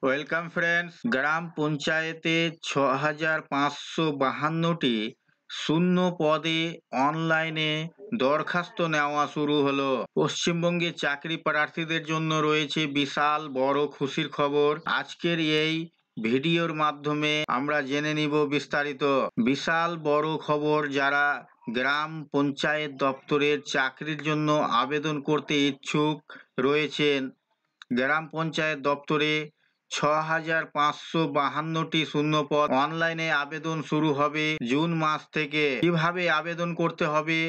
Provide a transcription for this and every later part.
Welcome friends. গ্রাম পঞ্চায়েতে 6552টি শূন্য পদে অনলাইনে দরখাস্ত নেওয়া শুরু হলো। পশ্চিমবঙ্গে চাকরি প্রার্থীদের জন্য রয়েছে বিশাল বড় খুশির খবর। আজকের এই ভিডিওর মাধ্যমে আমরা জেনে নিব বিস্তারিত। বিশাল বড় খবর, যারা গ্রাম পঞ্চায়েত দপ্তরের চাকরির জন্য আবেদন করতে ইচ্ছুক রয়েছেন, গ্রাম পঞ্চায়েত দপ্তরে 6552টি শূন্যপদ অনলাইনে আবেদন শুরু হবে জুন মাস থেকে। কিভাবে আবেদন করতে হবে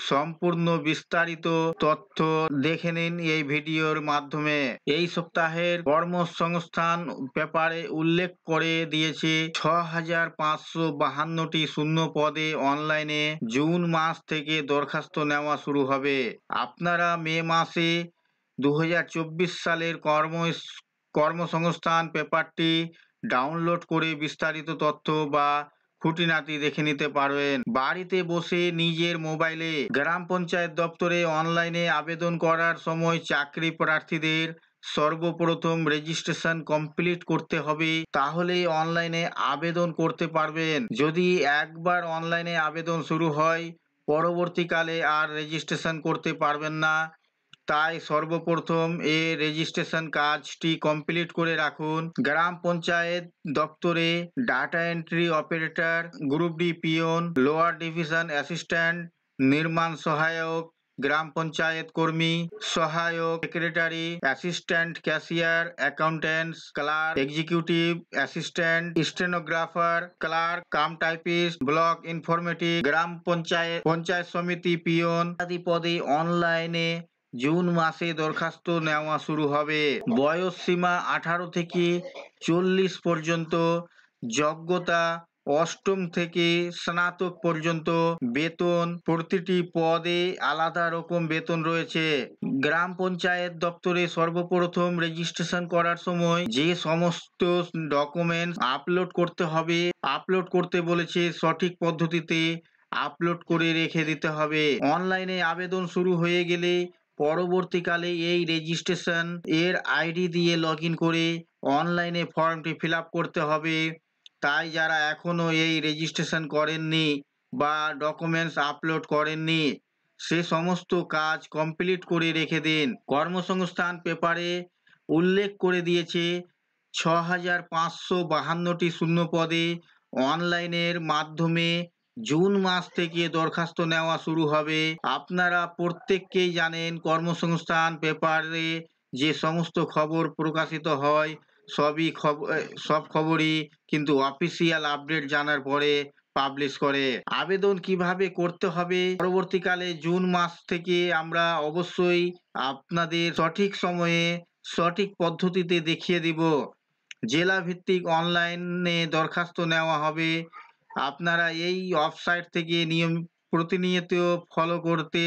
সম্পূর্ণ বিস্তারিত তথ্য দেখে নিন এই ভিডিওর মাধ্যমে। এই সপ্তাহের কর্মসংস্থান পেপারে উল্লেখ করে দিয়েছে 6552টি শূন্য পদে অনলাইনে জুন মাস থেকে দরখাস্ত নেওয়া শুরু হবে। আপনারা মে মাসে 2024 সালের কর্মসংস্থান পেপারটি ডাউনলোড করে বিস্তারিত তথ্য বা খুঁটিনাটি দেখে নিতে পারবেন। বাড়িতে বসে নিজের মোবাইলে গ্রাম পঞ্চায়েত দপ্তরে অনলাইনে আবেদন করার সময় চাকরি প্রার্থীদের সর্বপ্রথম রেজিস্ট্রেশন কমপ্লিট করতে হবে, তাহলেই অনলাইনে আবেদন করতে পারবেন। যদি একবার অনলাইনে আবেদন শুরু হয়, পরবর্তীকালে আর রেজিস্ট্রেশন করতে পারবেন না। তাই সর্বপ্রথম রেজিস্ট্রেশন কাজটি কমপ্লিট করে রাখুন। গ্রাম পঞ্চায়েত দপ্তরে data entry operator, group D peon, lower division assistant, নির্মাণ সহায়ক, গ্রাম পঞ্চায়েত কর্মী, সহায়ক, secretary, assistant cashier, accountants, clerk, executive assistant, stenographer, clerk cum typist, block informatic, গ্রাম পঞ্চায়েত সমিতি পিওন ইত্যাদি পদে অনলাইনে জুন মাসে দরখাস্ত নেওয়া শুরু হবে। বয়স সীমা 18 থেকে 40 পর্যন্ত, যোগ্যতা অষ্টম থেকে স্নাতক পর্যন্ত। বেতন প্রতিটি পদে আলাদা রকম বেতন রয়েছে। গ্রাম পঞ্চায়েত দপ্তরে সর্বপ্রথম রেজিস্ট্রেশন করার সময় যে সমস্ত ডকুমেন্টস আপলোড করতে হবে, আপলোড করতে বলেছে সঠিক পদ্ধতিতে আপলোড করে রেখে দিতে হবে। অনলাইনে আবেদন শুরু হয়ে গেলে পরবর্তীকালে এই রেজিস্ট্রেশন এর আইডি দিয়ে লগ ইন করে অনলাইনে ফর্মটি ফিল আপ করতে হবে। তাই যারা এখনো এই রেজিস্ট্রেশন করেননি বা ডকুমেন্টস আপলোড করেননি, সে সমস্ত কাজ কমপ্লিট করে রেখে দিন। কর্মসংস্থান পেপারে উল্লেখ করে দিয়েছে 6552টি শূন্য পদে অনলাইনের মাধ্যমে জুন মাস থেকে দরখাস্ত নেওয়া শুরু হবে। আপনারা প্রত্যেককেই জানেন, কর্মসংস্থান পেপারে যে সমস্ত খবর প্রকাশিত হয় সব খবরই কিন্তু অফিসিয়াল আপডেট জানার পরে পাবলিশ করে। আবেদন কিভাবে করতে হবে পরবর্তীকালে জুন মাস থেকে আমরা অবশ্যই আপনাদের সঠিক সময়ে সঠিক পদ্ধতিতে দেখিয়ে দিব। জেলা ভিত্তিক অনলাইনে দরখাস্ত নেওয়া হবে। আপনারা এই ওয়েবসাইট থেকে প্রতিনিয়ত ফলো করতে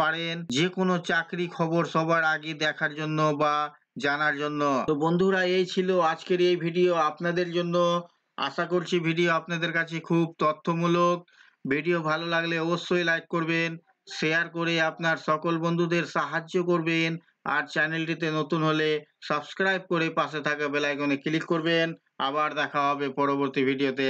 পারেন, যে কোনো চাকরি খবর সবার আগে দেখার জন্য বা জানার জন্য। তো বন্ধুরা, এই ছিল আজকের এই ভিডিও আপনাদের জন্য। আশা করছি ভিডিও আপনাদের কাছে খুব তথ্যমূলক। ভিডিও ভালো লাগলে অবশ্যই লাইক করবেন, শেয়ার করে আপনার সকল বন্ধুদের সাহায্য করবেন। আর চ্যানেলটিতে নতুন হলে সাবস্ক্রাইব করে পাশে থাকা বেল আইকনে ক্লিক করবেন। আবার দেখা হবে পরবর্তী ভিডিওতে।